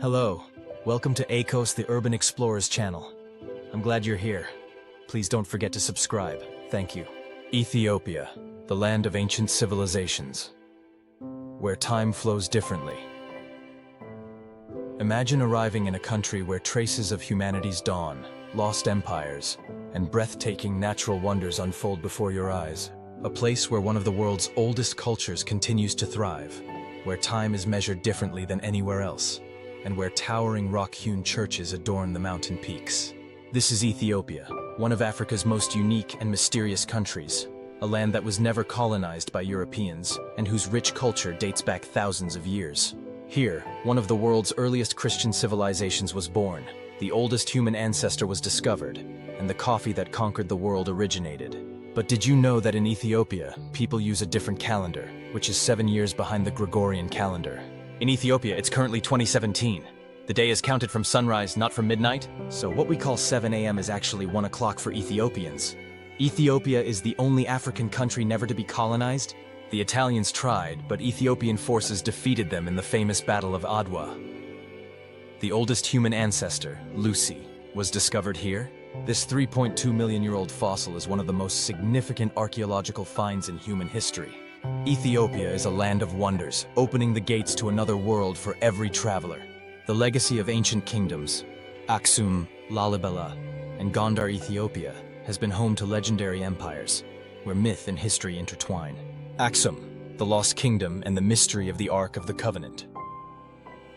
Hello, welcome to ACOS, the Urban Explorers channel. I'm glad you're here. Please don't forget to subscribe. Thank you. Ethiopia, the land of ancient civilizations, where time flows differently. Imagine arriving in a country where traces of humanity's dawn, lost empires, and breathtaking natural wonders unfold before your eyes. A place where one of the world's oldest cultures continues to thrive, where time is measured differently than anywhere else, and where towering rock-hewn churches adorn the mountain peaks. This is Ethiopia, one of Africa's most unique and mysterious countries, a land that was never colonized by Europeans and whose rich culture dates back thousands of years. Here, one of the world's earliest Christian civilizations was born, the oldest human ancestor was discovered, and the coffee that conquered the world originated. But did you know that in Ethiopia, people use a different calendar, which is 7 years behind the Gregorian calendar? In Ethiopia, it's currently 2017. The day is counted from sunrise, not from midnight. So what we call 7 a.m. is actually 1 o'clock for Ethiopians. Ethiopia is the only African country never to be colonized. The Italians tried, but Ethiopian forces defeated them in the famous Battle of Adwa. The oldest human ancestor, Lucy, was discovered here. This 3.2 million-year-old fossil is one of the most significant archaeological finds in human history. Ethiopia is a land of wonders, opening the gates to another world for every traveler. The legacy of ancient kingdoms, Aksum, Lalibela, and Gondar, Ethiopia, has been home to legendary empires, where myth and history intertwine. Aksum, the lost kingdom and the mystery of the Ark of the Covenant.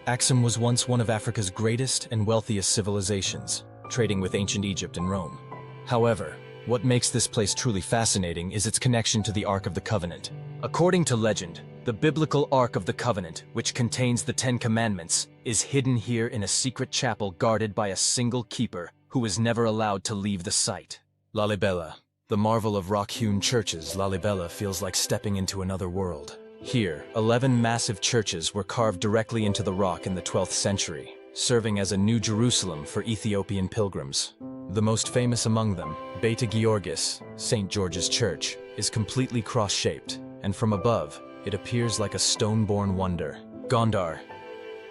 Aksum was once one of Africa's greatest and wealthiest civilizations, trading with ancient Egypt and Rome. However, what makes this place truly fascinating is its connection to the Ark of the Covenant. According to legend, the biblical Ark of the Covenant, which contains the 10 Commandments, is hidden here in a secret chapel guarded by a single keeper who is never allowed to leave the site. Lalibela, the marvel of rock-hewn churches, Lalibela feels like stepping into another world. Here, 11 massive churches were carved directly into the rock in the 12th century, serving as a new Jerusalem for Ethiopian pilgrims. The most famous among them, Beta Georgis, St. George's Church, is completely cross-shaped, and from above, it appears like a stone-born wonder. Gondar.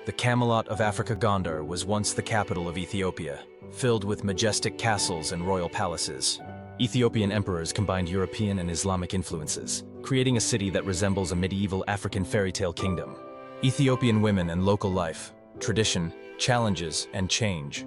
The Camelot of Africa, Gondar was once the capital of Ethiopia, filled with majestic castles and royal palaces. Ethiopian emperors combined European and Islamic influences, creating a city that resembles a medieval African fairy tale kingdom. Ethiopian women and local life, tradition, challenges, and change.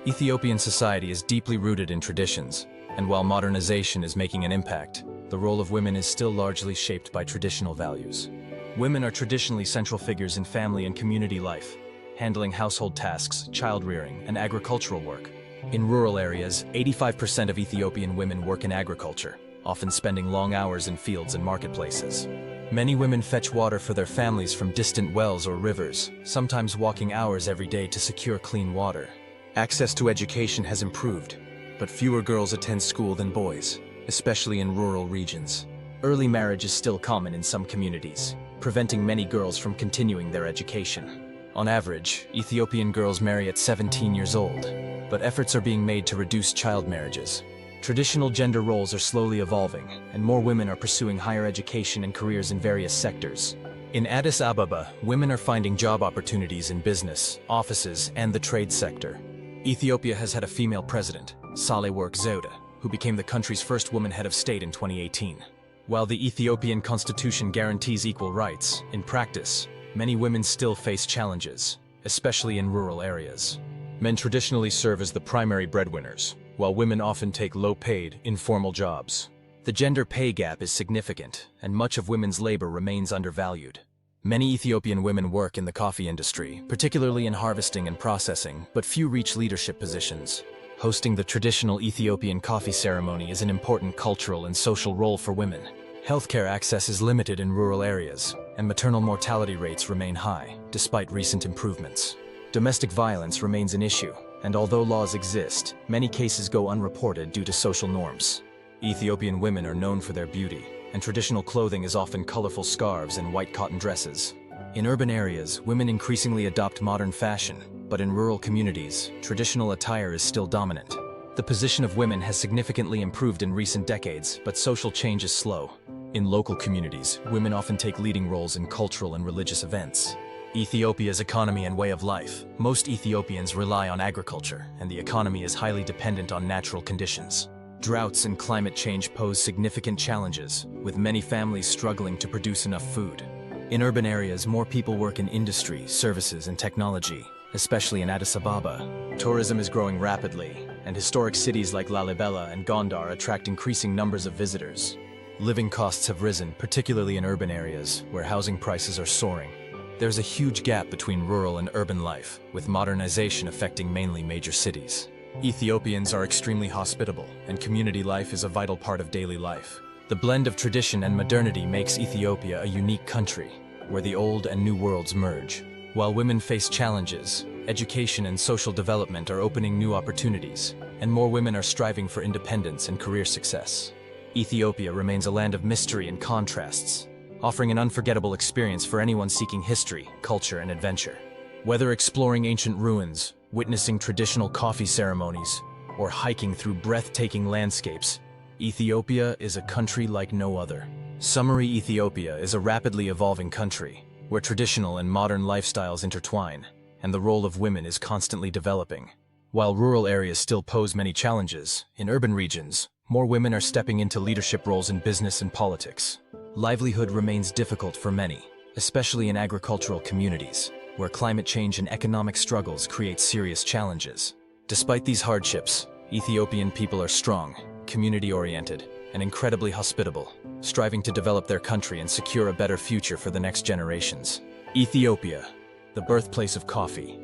Ethiopian society is deeply rooted in traditions, and while modernization is making an impact, the role of women is still largely shaped by traditional values. Women are traditionally central figures in family and community life, handling household tasks, child-rearing, and agricultural work. In rural areas, 85% of Ethiopian women work in agriculture, often spending long hours in fields and marketplaces. Many women fetch water for their families from distant wells or rivers, sometimes walking hours every day to secure clean water. Access to education has improved, but fewer girls attend school than boys, especially in rural regions. Early marriage is still common in some communities, preventing many girls from continuing their education. On average, Ethiopian girls marry at 17 years old, but efforts are being made to reduce child marriages. Traditional gender roles are slowly evolving, and more women are pursuing higher education and careers in various sectors. In Addis Ababa, women are finding job opportunities in business, offices, and the trade sector. Ethiopia has had a female president, Sahle-Work Zewde, who became the country's first woman head of state in 2018. While the Ethiopian constitution guarantees equal rights, in practice, many women still face challenges, especially in rural areas. Men traditionally serve as the primary breadwinners, while women often take low-paid, informal jobs. The gender pay gap is significant, and much of women's labor remains undervalued. Many Ethiopian women work in the coffee industry, particularly in harvesting and processing, but few reach leadership positions. Hosting the traditional Ethiopian coffee ceremony is an important cultural and social role for women. Healthcare access is limited in rural areas, and maternal mortality rates remain high, despite recent improvements. Domestic violence remains an issue, and although laws exist, many cases go unreported due to social norms. Ethiopian women are known for their beauty, and traditional clothing is often colorful scarves and white cotton dresses. In urban areas, women increasingly adopt modern fashion, but in rural communities, traditional attire is still dominant. The position of women has significantly improved in recent decades, but social change is slow. In local communities, women often take leading roles in cultural and religious events. Ethiopia's economy and way of life. Most Ethiopians rely on agriculture, and the economy is highly dependent on natural conditions. Droughts and climate change pose significant challenges, with many families struggling to produce enough food. In urban areas, more people work in industry, services, and technology, especially in Addis Ababa. Tourism is growing rapidly, and historic cities like Lalibela and Gondar attract increasing numbers of visitors. Living costs have risen, particularly in urban areas, where housing prices are soaring. There's a huge gap between rural and urban life, with modernization affecting mainly major cities. Ethiopians are extremely hospitable, and community life is a vital part of daily life. The blend of tradition and modernity makes Ethiopia a unique country, where the old and new worlds merge. While women face challenges, education and social development are opening new opportunities, and more women are striving for independence and career success. Ethiopia remains a land of mystery and contrasts, offering an unforgettable experience for anyone seeking history, culture, and adventure. Whether exploring ancient ruins, witnessing traditional coffee ceremonies, or hiking through breathtaking landscapes, Ethiopia is a country like no other. Summary: Ethiopia is a rapidly evolving country, where traditional and modern lifestyles intertwine, and the role of women is constantly developing. While rural areas still pose many challenges, in urban regions, more women are stepping into leadership roles in business and politics. Livelihood remains difficult for many, especially in agricultural communities, where climate change and economic struggles create serious challenges. Despite these hardships, Ethiopian people are strong, community-oriented, and incredibly hospitable, striving to develop their country and secure a better future for the next generations. Ethiopia, the birthplace of coffee,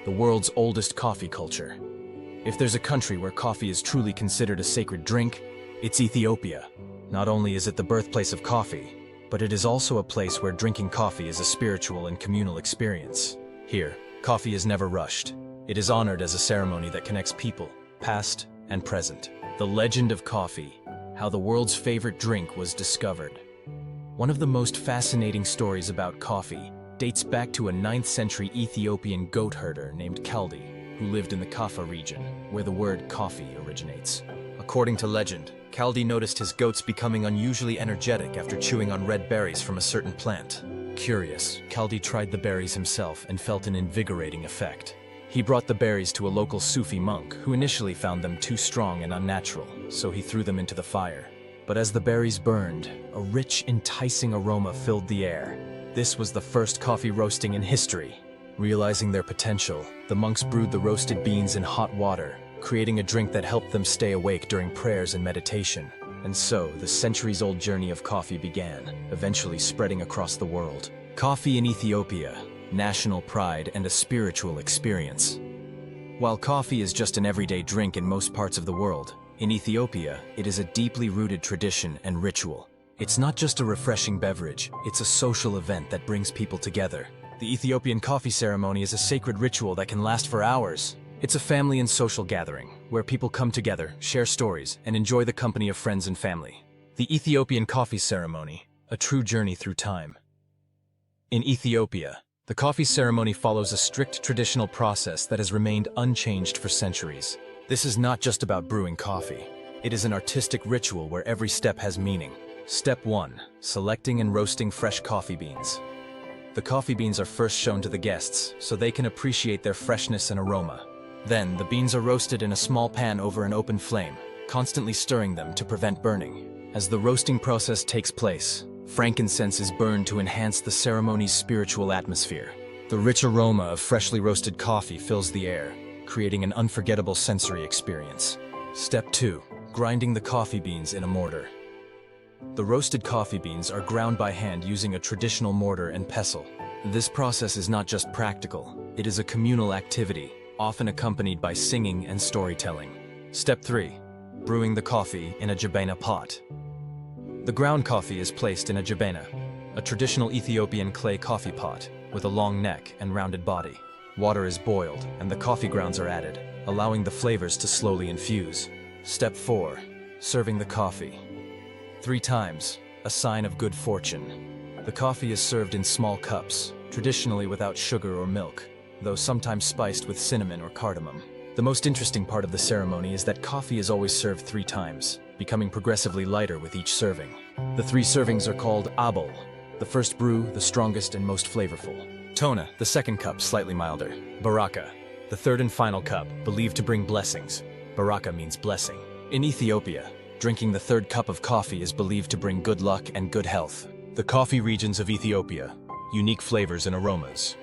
the world's oldest coffee culture. If there's a country where coffee is truly considered a sacred drink, it's Ethiopia. Not only is it the birthplace of coffee, but it is also a place where drinking coffee is a spiritual and communal experience. Here, coffee is never rushed. It is honored as a ceremony that connects people, past and present. The legend of coffee, how the world's favorite drink was discovered. One of the most fascinating stories about coffee dates back to a 9th century Ethiopian goat herder named Kaldi, who lived in the Kaffa region, where the word coffee originates. According to legend, Kaldi noticed his goats becoming unusually energetic after chewing on red berries from a certain plant. Curious, Kaldi tried the berries himself and felt an invigorating effect. He brought the berries to a local Sufi monk, who initially found them too strong and unnatural, so he threw them into the fire. But as the berries burned, a rich, enticing aroma filled the air. This was the first coffee roasting in history. Realizing their potential, the monks brewed the roasted beans in hot water, creating a drink that helped them stay awake during prayers and meditation. And so, the centuries-old journey of coffee began, eventually spreading across the world. Coffee in Ethiopia, national pride and a spiritual experience. While coffee is just an everyday drink in most parts of the world, in Ethiopia, it is a deeply rooted tradition and ritual. It's not just a refreshing beverage, it's a social event that brings people together. The Ethiopian coffee ceremony is a sacred ritual that can last for hours. It's a family and social gathering, where people come together, share stories, and enjoy the company of friends and family. The Ethiopian coffee ceremony, a true journey through time. In Ethiopia, the coffee ceremony follows a strict traditional process that has remained unchanged for centuries. This is not just about brewing coffee. It is an artistic ritual where every step has meaning. Step 1. Selecting and roasting fresh coffee beans. The coffee beans are first shown to the guests, so they can appreciate their freshness and aroma. Then, the beans are roasted in a small pan over an open flame, constantly stirring them to prevent burning. As the roasting process takes place, frankincense is burned to enhance the ceremony's spiritual atmosphere. The rich aroma of freshly roasted coffee fills the air, creating an unforgettable sensory experience. Step 2. Grinding the coffee beans in a mortar. The roasted coffee beans are ground by hand using a traditional mortar and pestle. This process is not just practical, it is a communal activity, often accompanied by singing and storytelling. Step 3. Brewing the coffee in a jabena pot. The ground coffee is placed in a jabena, a traditional Ethiopian clay coffee pot with a long neck and rounded body. Water is boiled and the coffee grounds are added, allowing the flavors to slowly infuse. Step 4. Serving the coffee. 3 times, a sign of good fortune. The coffee is served in small cups, traditionally without sugar or milk, though sometimes spiced with cinnamon or cardamom. The most interesting part of the ceremony is that coffee is always served 3 times, becoming progressively lighter with each serving. The 3 servings are called abol, the first brew, the strongest and most flavorful. Tona, the second cup, slightly milder. Baraka, the third and final cup, believed to bring blessings. Baraka means blessing. In Ethiopia, drinking the third cup of coffee is believed to bring good luck and good health. The coffee regions of Ethiopia, unique flavors and aromas.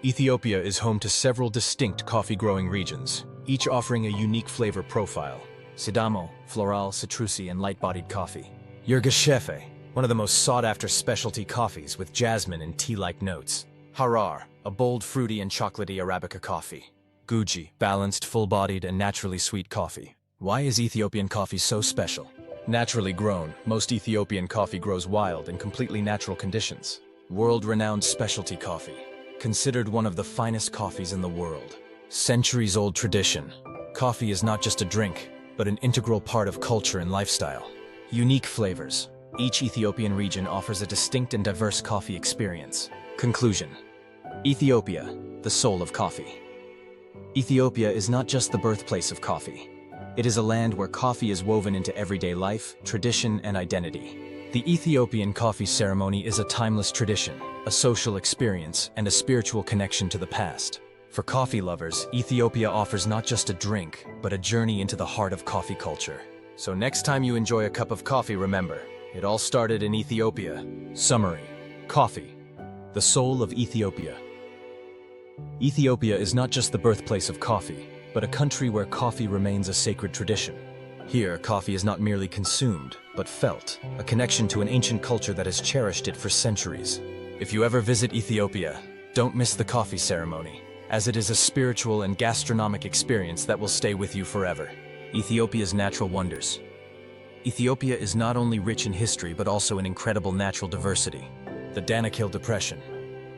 Ethiopia is home to several distinct coffee-growing regions, each offering a unique flavor profile. Sidamo, floral, citrussy, and light-bodied coffee. Yirgacheffe, one of the most sought-after specialty coffees with jasmine and tea-like notes. Harar, a bold, fruity, and chocolatey Arabica coffee. Guji, balanced, full-bodied, and naturally sweet coffee. Why is Ethiopian coffee so special? Naturally grown, most Ethiopian coffee grows wild in completely natural conditions. World-renowned specialty coffee. Considered one of the finest coffees in the world. Centuries-old tradition. Coffee is not just a drink, but an integral part of culture and lifestyle. Unique flavors. Each Ethiopian region offers a distinct and diverse coffee experience. Conclusion. Ethiopia, the soul of coffee. Ethiopia is not just the birthplace of coffee. It is a land where coffee is woven into everyday life, tradition, and identity. The Ethiopian coffee ceremony is a timeless tradition, a social experience, and a spiritual connection to the past. For coffee lovers, Ethiopia offers not just a drink, but a journey into the heart of coffee culture. So next time you enjoy a cup of coffee, remember, it all started in Ethiopia. Summary. Coffee, the soul of Ethiopia. Ethiopia is not just the birthplace of coffee, but a country where coffee remains a sacred tradition. Here, coffee is not merely consumed, but felt, a connection to an ancient culture that has cherished it for centuries. If you ever visit Ethiopia, don't miss the coffee ceremony, as it is a spiritual and gastronomic experience that will stay with you forever. Ethiopia's natural wonders. Ethiopia is not only rich in history, but also in incredible natural diversity. The Danakil Depression,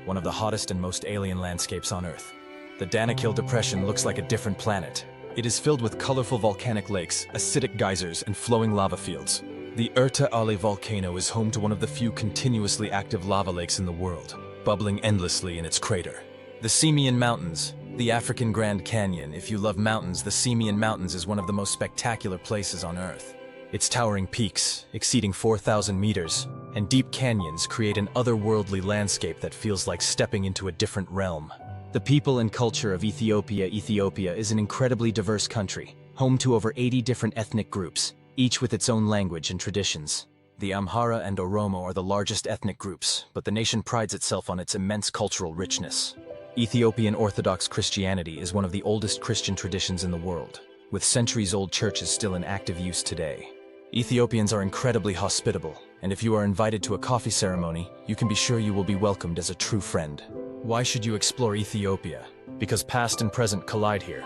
one of the hottest and most alien landscapes on Earth. The Danakil Depression looks like a different planet. It is filled with colorful volcanic lakes, acidic geysers, and flowing lava fields. The Erta Ale volcano is home to one of the few continuously active lava lakes in the world, bubbling endlessly in its crater. The Simien Mountains, the African Grand Canyon. If you love mountains, the Simien Mountains is one of the most spectacular places on Earth. Its towering peaks, exceeding 4,000 meters, and deep canyons create an otherworldly landscape that feels like stepping into a different realm. The people and culture of Ethiopia. Ethiopia is an incredibly diverse country, home to over 80 different ethnic groups, each with its own language and traditions. The Amhara and Oromo are the largest ethnic groups, but the nation prides itself on its immense cultural richness. Ethiopian Orthodox Christianity is one of the oldest Christian traditions in the world, with centuries-old churches still in active use today. Ethiopians are incredibly hospitable, and if you are invited to a coffee ceremony, you can be sure you will be welcomed as a true friend. Why should you explore Ethiopia? Because past and present collide here,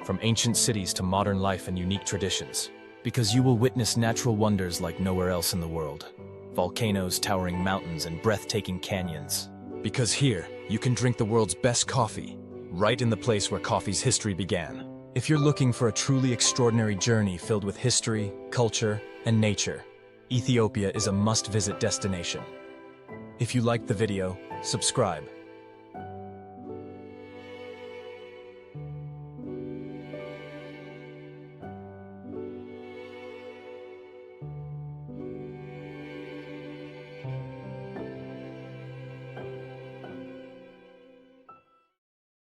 from ancient cities to modern life and unique traditions. Because you will witness natural wonders like nowhere else in the world. Volcanoes, towering mountains, and breathtaking canyons. Because here, you can drink the world's best coffee, right in the place where coffee's history began. If you're looking for a truly extraordinary journey filled with history, culture, and nature, Ethiopia is a must-visit destination. If you liked the video, subscribe